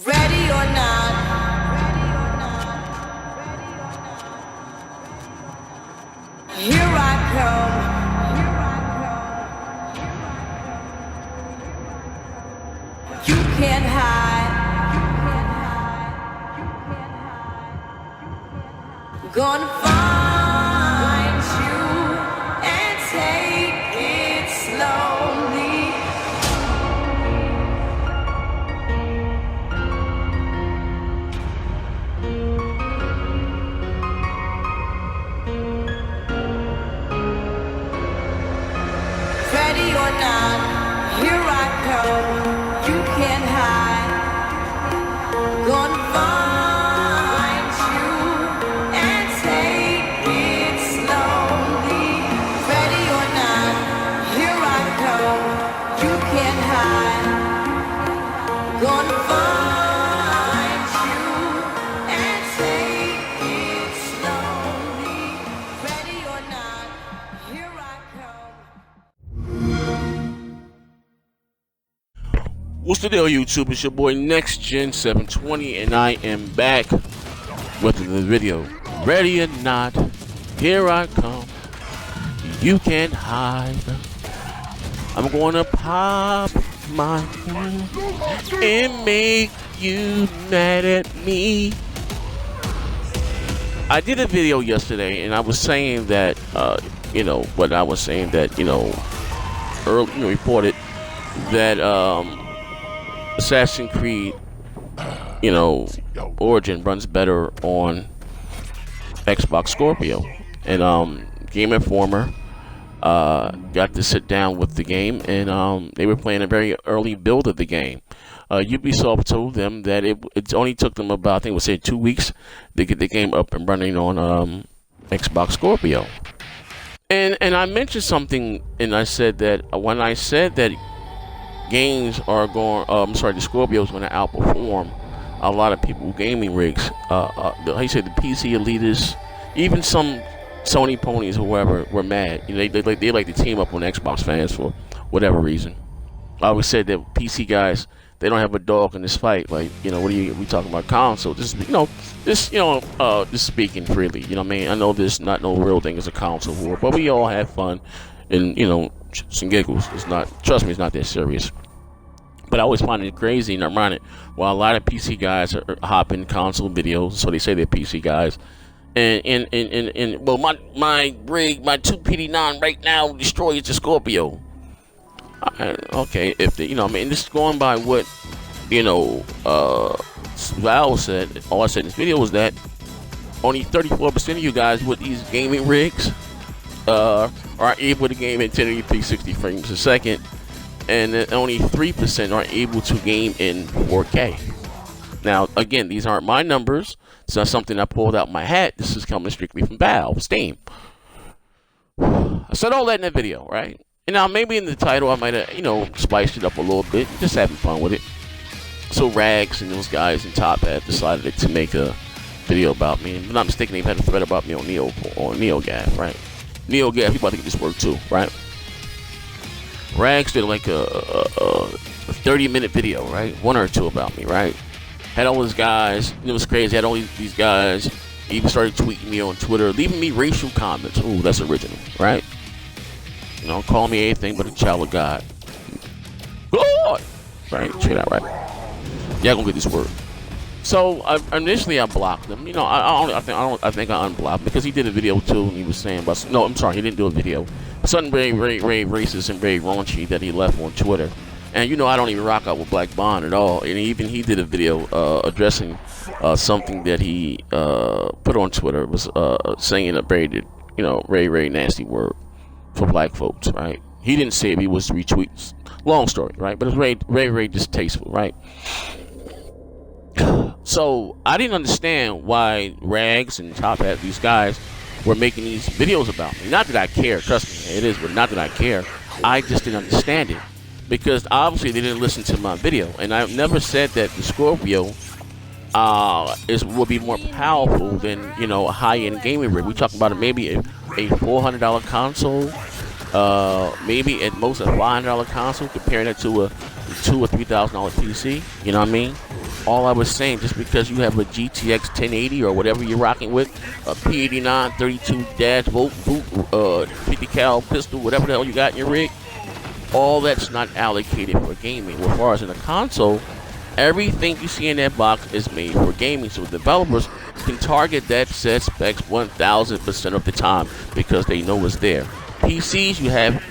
Ready or not, here I come. You can't hide. Gonna find you and take it slowly. Ready or not, here I come. You can't hide. Gonna find you and take it slowly. Ready or not, here I come. You can't hide. Gonna find you and take it slowly. Ready or not, here I come. What's the deal, YouTube? It's your boy Next Gen 720, and I am back with the video. Ready or not, here I come. You can't hide. I'm gonna pop my and make you mad at me. I did a video yesterday, and I was saying that, early reported that, Assassin's Creed, Origin runs better on Xbox Scorpio, and Game Informer got to sit down with the game, and they were playing a very early build of the game. Ubisoft told them that it only took them about, I think it was 2 weeks to get the game up and running on Xbox Scorpio. And I mentioned something, and I said that when I said that games are going, the Scorpio is going to outperform a lot of people gaming rigs. He said the PC elitists, even some Sony ponies or whoever, were mad. They like to team up on Xbox fans for whatever reason. I always said that PC guys, they don't have a dog in this fight. Like, we talking about console? Just speaking freely. You know what I mean? I know this not no real thing as a console war, but we all have fun and some giggles. It's not, trust me, it's not that serious. But I always find it crazy and ironic while a lot of PC guys are hopping console videos, so they say they're PC guys. And well, my rig, my 2PD9 right now destroys the Scorpio. Okay, if the, this is going by what Valve said. All I said in this video was that only 34% of you guys with these gaming rigs are able to game at 1080p 60 frames a second, and only 3% are able to game in 4K. Now, again, these aren't my numbers. It's not something I pulled out my hat. This is coming strictly from Valve, Steam. I said all that in the video, right? And now maybe in the title I might have, spiced it up a little bit, just having fun with it. So Rags and those guys in Top Hat decided to make a video about me. And if I'm not mistaken, they've had a thread about me on Neogaf, right? Neogaf, he about to get this work too, right? Rags did like a 30-minute video, right? One or two about me, right? Had all those guys, it was crazy. Had all these guys even started tweeting me on Twitter, leaving me racial comments. Ooh, that's original, right? Call me anything but a child of God. Lord! Right? Check that right. Y'all gonna get this word. So initially I blocked him. I think I unblocked him because he did a video too, and he was saying about, no, I'm sorry, he didn't do a video. Something very, very, very racist and very raunchy that he left on Twitter. And I don't even rock out with Black Bond at all. And even he did a video addressing something that he put on Twitter. It was saying a very, very, very nasty word for black folks, right? He didn't say it, he was retweets. Long story, right? But it was very, very, very distasteful, right? So I didn't understand why Rags and Top Hat, these guys, were making these videos about me. Not that I care, trust me, it is, but not that I care. I just didn't understand it. Because obviously they didn't listen to my video. And I've never said that the Scorpio will be more powerful than, a high-end gaming rig. We're talking about maybe a $400 console, maybe at most a $500 console, comparing that to a $2,000 or $3,000 PC. You know what I mean? All I was saying, just because you have a GTX 1080 or whatever you're rocking with, a P89 32-volt, 50 cal pistol, whatever the hell you got in your rig, all that's not allocated for gaming. As far as in a console, everything you see in that box is made for gaming, so developers can target that set specs 1000% of the time because they know it's there. PCs, you have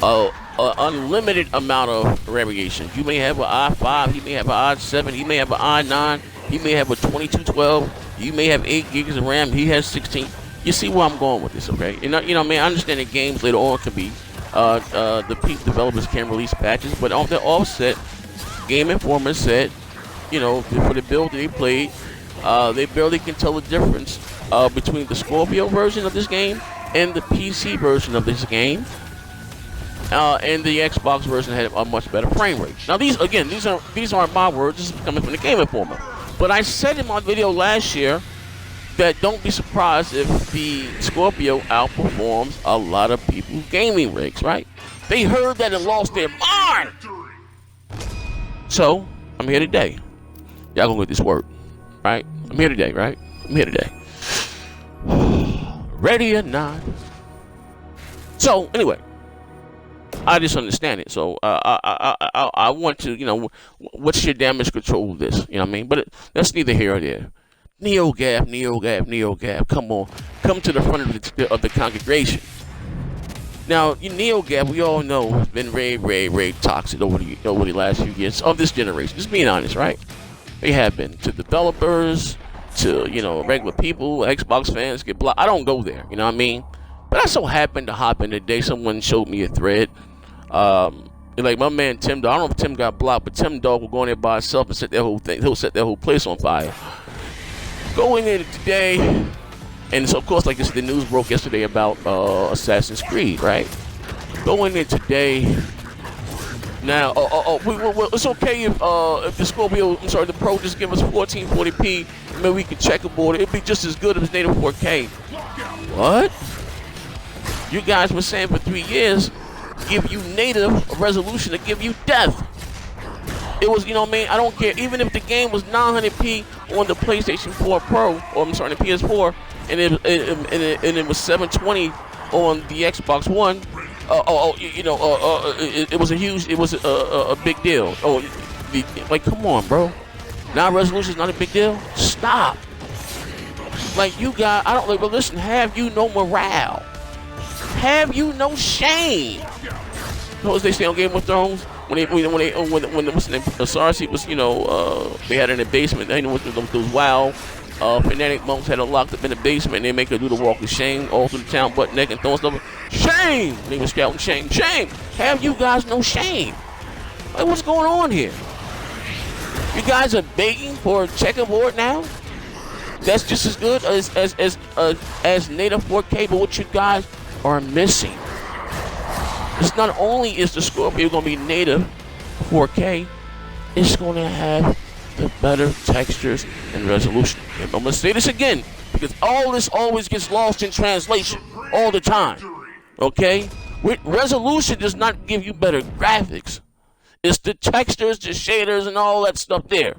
an unlimited amount of variations. You may have an i5, you may have an i7, he may have an i9, he may have a 2212, you may have 8 gigs of RAM, he has 16. You see where I'm going with this, okay? You know, I mean, I understand that games later on can be, the developers can release patches, but on the offset, Game Informer said, you know, for the build they played, they barely can tell the difference between the Scorpio version of this game and the PC version of this game. And the Xbox version had a much better frame rate. Now these aren't my words. This is coming from the Game Informer. But I said in my video last year that don't be surprised if the Scorpio outperforms a lot of people's gaming rigs, right? They heard that and lost their mind. So I'm here today. Y'all gonna get this work, right? I'm here today, right? I'm here today. Ready or not. So anyway, I just understand it. So I want to, you know, what's your damage control of this? You know what I mean? But that's neither here or there. Neogaf. Come on, come to the front of the congregation. Now, Neogaf, we all know, has been very toxic over the last few years of this generation. Just being honest, right? They have been to developers, to, you know, regular people, Xbox fans get blocked. I don't go there, you know what I mean? But I so happened to hop in today. Someone showed me a thread. Like my man Tim Dog, I don't know if Tim got blocked, but Tim Dog will go in there by himself and set that whole thing. He'll set that whole place on fire. Going in today, and so of course, like this, the news broke yesterday about Assassin's Creed, right? Going in today. Now, it's okay if the Scorpio, the Pro, just give us 1440p. Maybe we can checkerboard it. It'd be just as good as native 4K. What? You guys were saying for 3 years, give you native resolution to give you death. It was, you know what I mean? I don't care. Even if the game was 900p on the PlayStation 4 Pro, or I'm sorry, the PS4, and it was 720 on the Xbox One. It was a big deal. Like, come on, bro. Now resolution's not a big deal. Stop. Like, you got, I don't like. But listen, have you no morale? Have you no shame? You know, as they say on Game of Thrones, when Cersei was, they had her in the basement. They know those wild fanatic monks had her locked up in the basement, and they make her do the walk of shame all through the town, butt naked, throwing stuff. Shame! They were shouting shame. Shame! Have you guys no shame? Like, what's going on here? You guys are begging for a checkerboard now? That's just as good as native 4K, but what you guys are missing. It's not only is the Scorpio going to be native 4K, it's going to have the better textures and resolution. And I'm going to say this again, because all this always gets lost in translation all the time. Okay? Resolution does not give you better graphics. It's the textures, the shaders, and all that stuff there.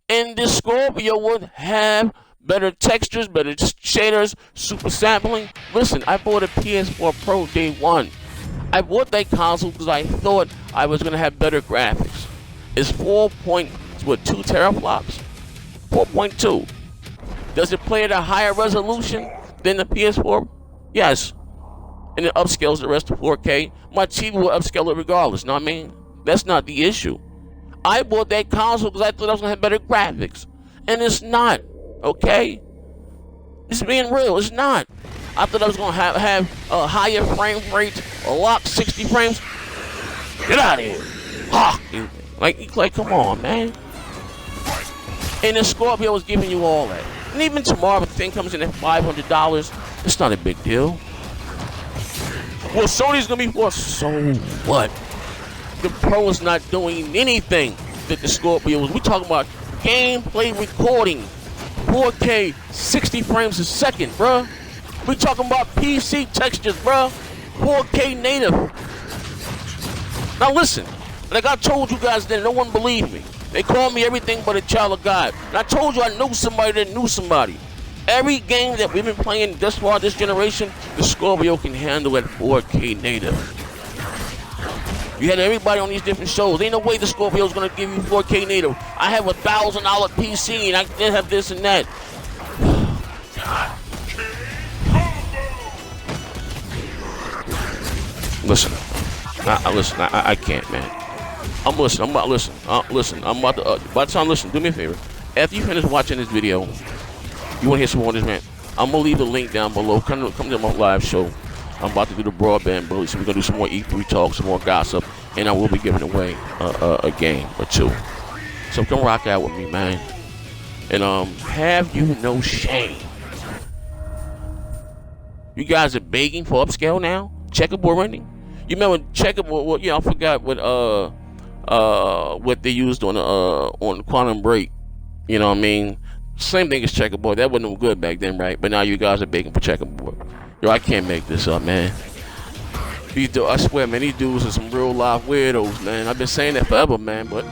And the Scorpio would have better textures, better shaders, super sampling. Listen, I bought a PS4 Pro day one. I bought that console because I thought I was going to have better graphics. It's 4.2 teraflops? 4.2. Does it play at a higher resolution than the PS4? Yes. And it upscales the rest to 4K. My TV will upscale it regardless, know what I mean? That's not the issue. I bought that console because I thought I was going to have better graphics. And it's not. Okay? It's being real. It's not. I thought I was going to have a higher frame rate, a lock 60 frames. Get out of here. Ha! Like, come on, man. And the Scorpio is giving you all that. And even tomorrow, if the thing comes in at $500, it's not a big deal. Well, Sony's going to be for, so what? The Pro is not doing anything that the Scorpio is. We're talking about gameplay recording. 4K, 60 frames a second, bruh. We're talking about PC textures, bruh. 4K native. Now listen, Like I told you guys then, no one believed me. They called me everything but a child of God. And I told you I knew somebody that knew somebody. Every game that we've been playing thus far this generation, the Scorpio can handle at 4K native. You had everybody on these different shows. Ain't no way the Scorpio's gonna give you 4K native. I have $1,000 PC and I can have this and that. God. Listen, I can't, man. I'm about to, by the time, listen, do me a favor. After you finish watching this video, you want to hear some more of this, man? I'm going to leave a link down below. Come to my live show. I'm about to do the broadband bully, so we're going to do some more E3 talk, some more gossip, and I will be giving away a game or two. So come rock out with me, man. And have you no shame? You guys are begging for upscale now? Checkerboard rendering? You remember checkerboard? Well, yeah, I forgot what they used on Quantum Break. You know what I mean? Same thing as checkerboard. That wasn't good back then, right? But now you guys are begging for checkerboard. Yo, I can't make this up, man. I swear, man, these dudes are some real live weirdos, man. I've been saying that forever, man, but